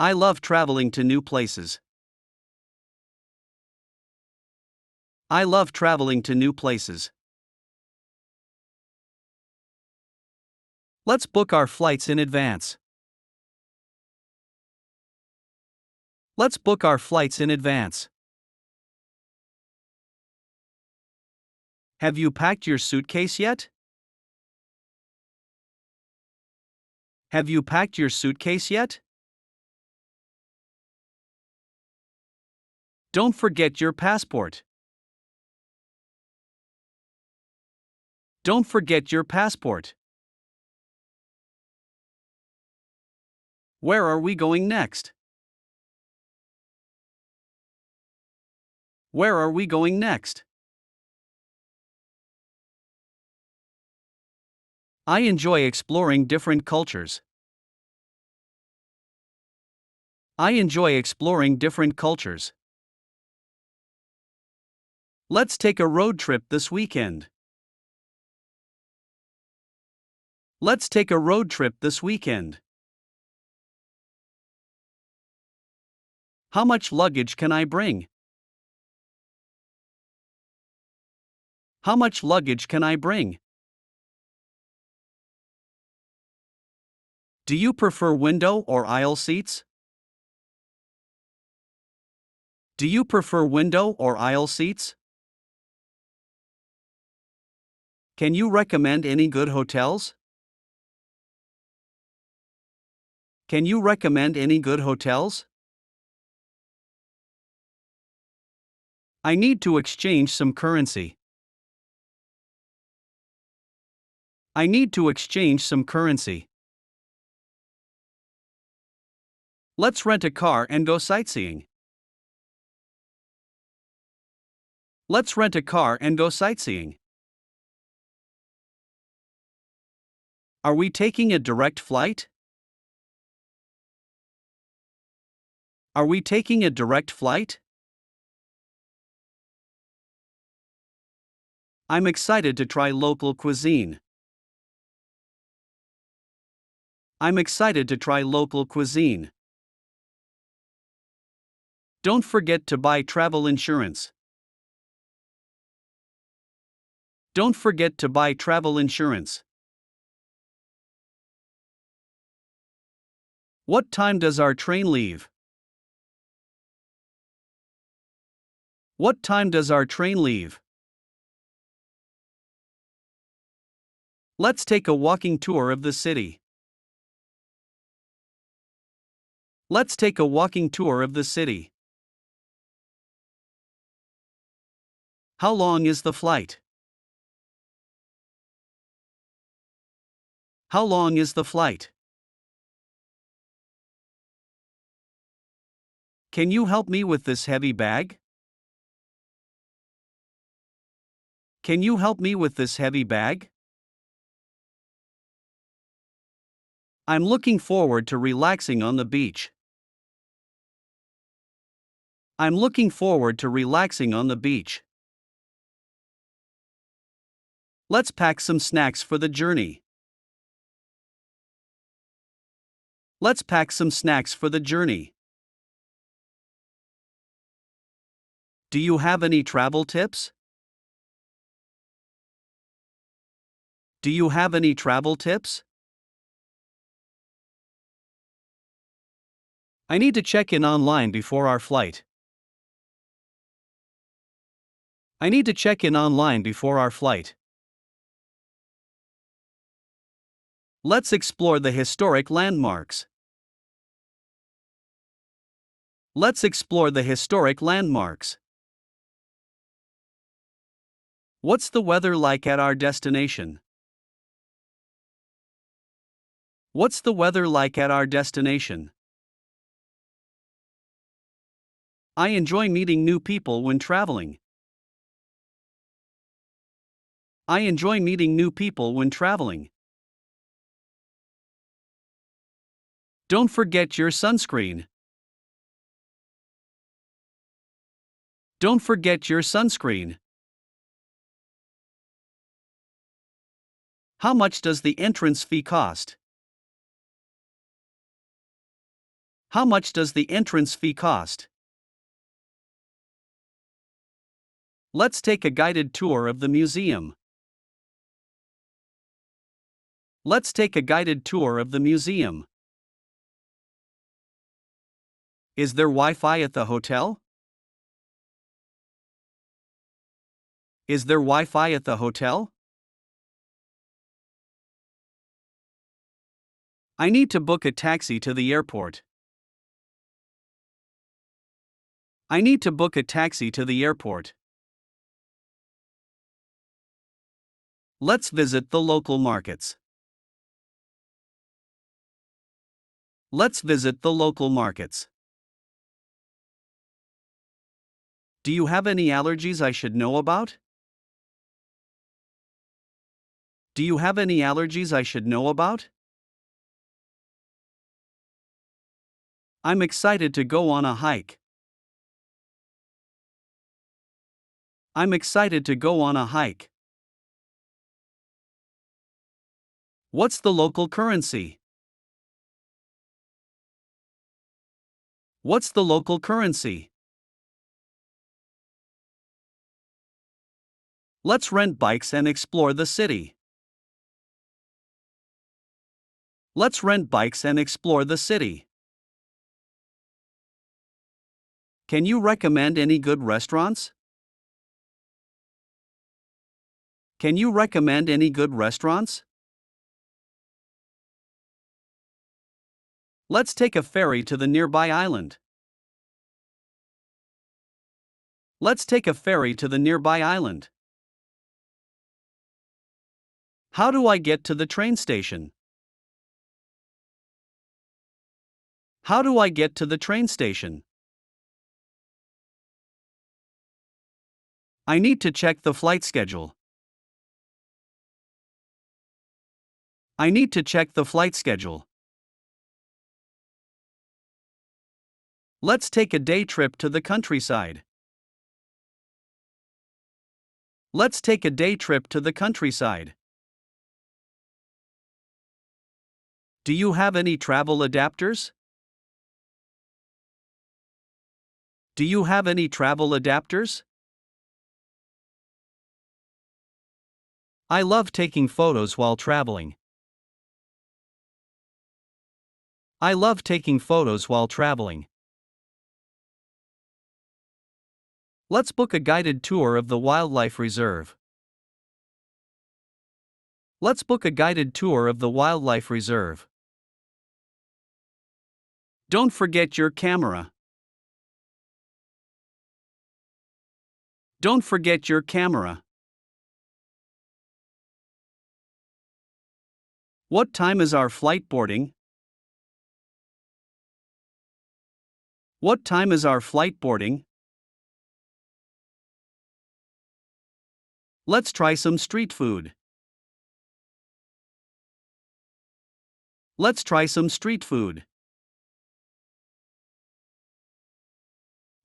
I love traveling to new places. I love traveling to new places. Let's book our flights in advance. Let's book our flights in advance. Have you packed your suitcase yet? Have you packed your suitcase yet? Don't forget your passport. Don't forget your passport. Where are we going next? Where are we going next? I enjoy exploring different cultures. I enjoy exploring different cultures. Let's take a road trip this weekend. Let's take a road trip this weekend. How much luggage can I bring? How much luggage can I bring? Do you prefer window or aisle seats? Do you prefer window or aisle seats? Can you recommend any good hotels? Can you recommend any good hotels? I need to exchange some currency. I need to exchange some currency. Let's rent a car and go sightseeing. Let's rent a car and go sightseeing. Are we taking a direct flight? Are we taking a direct flight? I'm excited to try local cuisine. I'm excited to try local cuisine. Don't forget to buy travel insurance. Don't forget to buy travel insurance. What time does our train leave? What time does our train leave? Let's take a walking tour of the city. Let's take a walking tour of the city. How long is the flight? How long is the flight? Can you help me with this heavy bag? Can you help me with this heavy bag? I'm looking forward to relaxing on the beach. I'm looking forward to relaxing on the beach. Let's pack some snacks for the journey. Let's pack some snacks for the journey. Do you have any travel tips? Do you have any travel tips? I need to check in online before our flight. I need to check in online before our flight. Let's explore the historic landmarks. Let's explore the historic landmarks. What's the weather like at our destination? What's the weather like at our destination? I enjoy meeting new people when traveling. I enjoy meeting new people when traveling. Don't forget your sunscreen. Don't forget your sunscreen. How much does the entrance fee cost? How much does the entrance fee cost? Let's take a guided tour of the museum. Let's take a guided tour of the museum. Is there Wi-Fi at the hotel? Is there Wi-Fi at the hotel? I need to book a taxi to the airport. I need to book a taxi to the airport. Let's visit the local markets. Let's visit the local markets. Do you have any allergies I should know about? Do you have any allergies I should know about? I'm excited to go on a hike. I'm excited to go on a hike. What's the local currency? What's the local currency? Let's rent bikes and explore the city. Let's rent bikes and explore the city. Can you recommend any good restaurants? Can you recommend any good restaurants? Let's take a ferry to the nearby island. Let's take a ferry to the nearby island. How do I get to the train station? How do I get to the train station? I need to check the flight schedule. I need to check the flight schedule. Let's take a day trip to the countryside. Let's take a day trip to the countryside. Do you have any travel adapters? Do you have any travel adapters? I love taking photos while traveling. I love taking photos while traveling. Let's book a guided tour of the wildlife reserve. Let's book a guided tour of the wildlife reserve. Don't forget your camera. Don't forget your camera. What time is our flight boarding? What time is our flight boarding? Let's try some street food. Let's try some street food.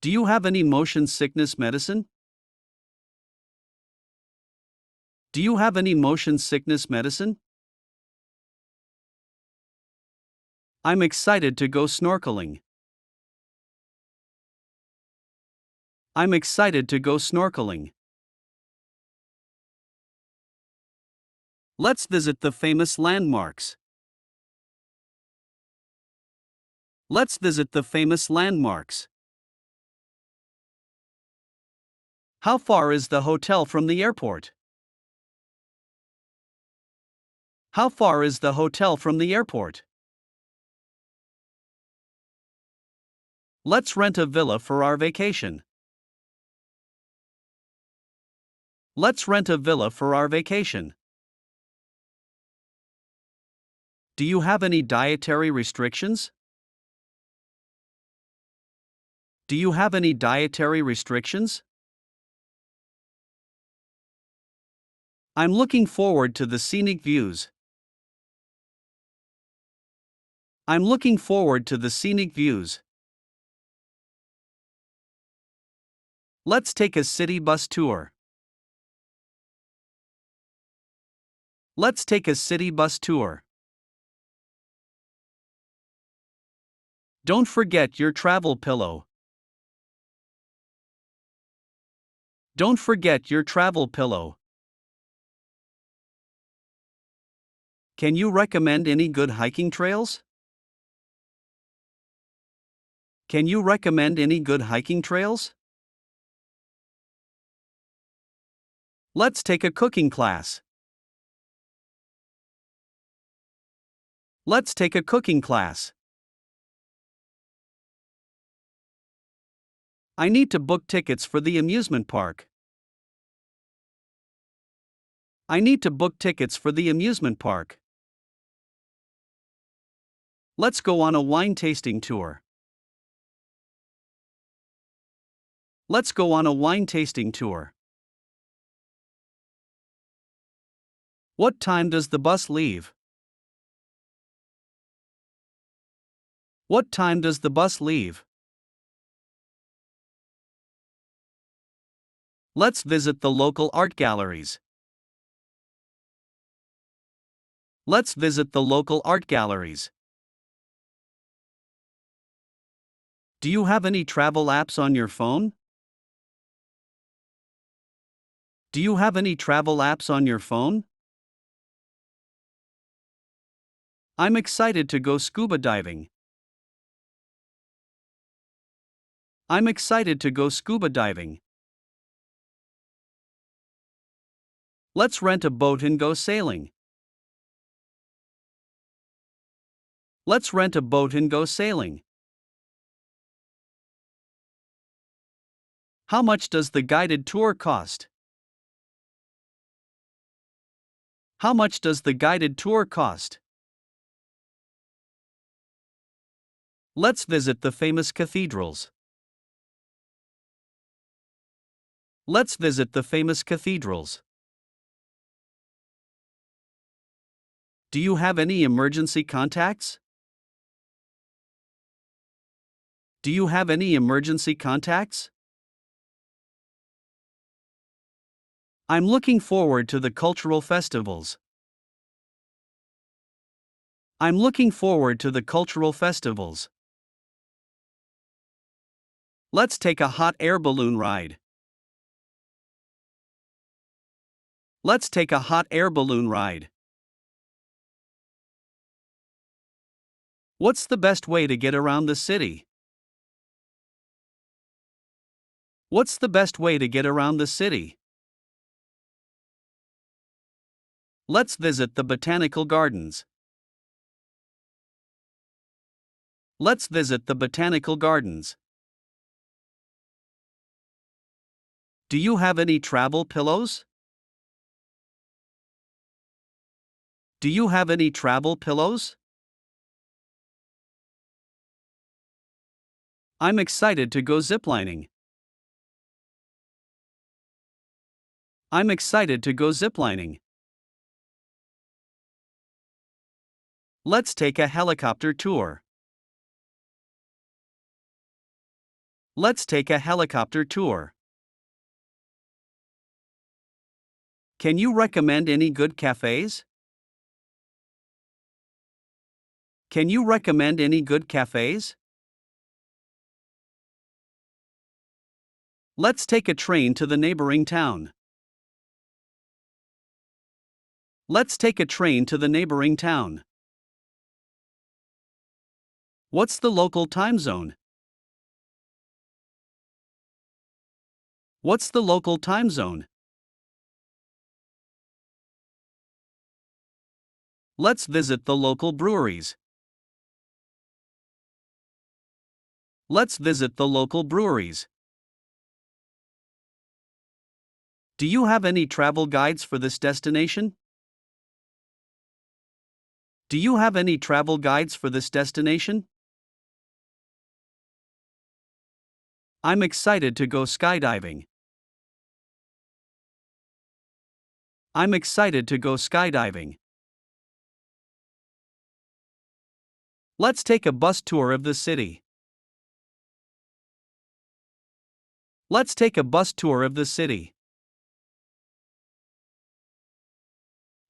Do you have any motion sickness medicine? Do you have any motion sickness medicine? I'm excited to go snorkeling. I'm excited to go snorkeling. Let's visit the famous landmarks. Let's visit the famous landmarks. How far is the hotel from the airport? How far is the hotel from the airport? Let's rent a villa for our vacation. Let's rent a villa for our vacation. Do you have any dietary restrictions? Do you have any dietary restrictions? I'm looking forward to the scenic views. I'm looking forward to the scenic views. Let's take a city bus tour. Let's take a city bus tour. Don't forget your travel pillow. Don't forget your travel pillow. Can you recommend any good hiking trails? Can you recommend any good hiking trails? Let's take a cooking class. Let's take a cooking class. I need to book tickets for the amusement park. I need to book tickets for the amusement park. Let's go on a wine tasting tour. Let's go on a wine tasting tour. What time does the bus leave? What time does the bus leave? Let's visit the local art galleries. Let's visit the local art galleries. Do you have any travel apps on your phone? Do you have any travel apps on your phone? I'm excited to go scuba diving. I'm excited to go scuba diving. Let's rent a boat and go sailing. Let's rent a boat and go sailing. How much does the guided tour cost? How much does the guided tour cost? Let's visit the famous cathedrals. Let's visit the famous cathedrals. Do you have any emergency contacts? Do you have any emergency contacts? I'm looking forward to the cultural festivals. I'm looking forward to the cultural festivals. Let's take a hot air balloon ride. Let's take a hot air balloon ride. What's the best way to get around the city? What's the best way to get around the city? Let's visit the botanical gardens. Let's visit the botanical gardens. Do you have any travel pillows? Do you have any travel pillows? I'm excited to go ziplining. I'm excited to go ziplining. Let's take a helicopter tour. Let's take a helicopter tour. Can you recommend any good cafes? Can you recommend any good cafes? Let's take a train to the neighboring town. Let's take a train to the neighboring town. What's the local time zone? What's the local time zone? Let's visit the local breweries. Let's visit the local breweries. Do you have any travel guides for this destination? Do you have any travel guides for this destination? I'm excited to go skydiving. I'm excited to go skydiving. Let's take a bus tour of the city. Let's take a bus tour of the city.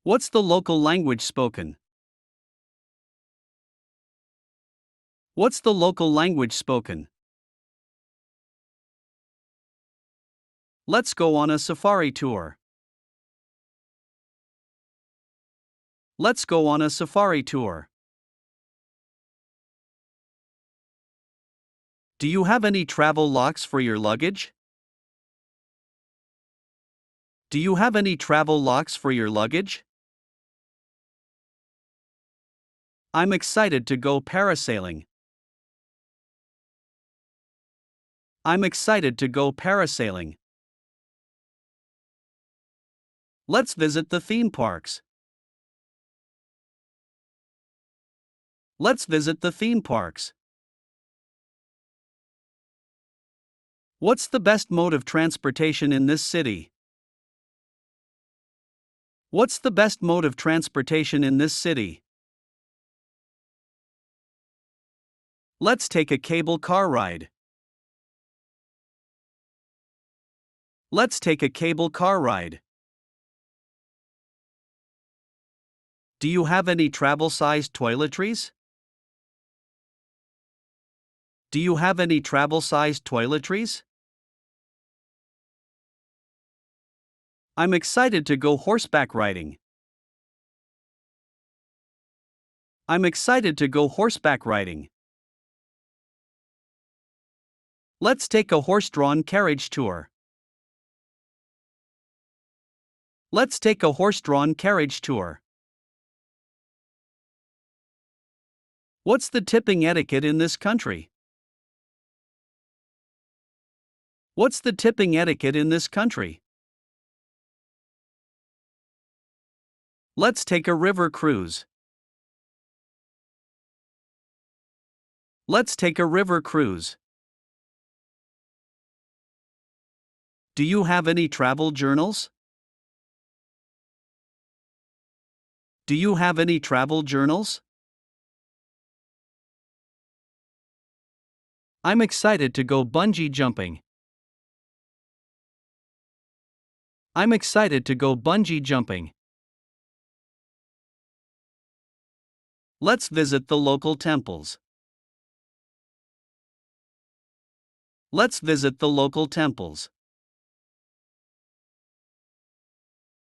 What's the local language spoken? What's the local language spoken? Let's go on a safari tour. Let's go on a safari tour. Do you have any travel locks for your luggage? Do you have any travel locks for your luggage? I'm excited to go parasailing. I'm excited to go parasailing. Let's visit the theme parks. Let's visit the theme parks. What's the best mode of transportation in this city? What's the best mode of transportation in this city? Let's take a cable car ride. Let's take a cable car ride. Do you have any travel-sized toiletries? Do you have any travel-sized toiletries? I'm excited to go horseback riding. I'm excited to go horseback riding. Let's take a horse-drawn carriage tour. Let's take a horse-drawn carriage tour. What's the tipping etiquette in this country? What's the tipping etiquette in this country? Let's take a river cruise. Let's take a river cruise. Do you have any travel journals? Do you have any travel journals? I'm excited to go bungee jumping. I'm excited to go bungee jumping. Let's visit the local temples. Let's visit the local temples.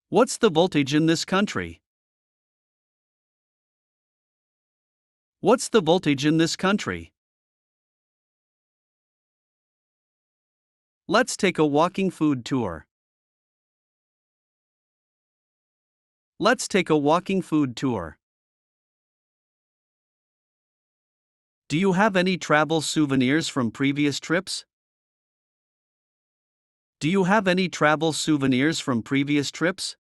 What's the voltage in this country? What's the voltage in this country? Let's take a walking food tour. Let's take a walking food tour. Do you have any travel souvenirs from previous trips? Do you have any travel souvenirs from previous trips?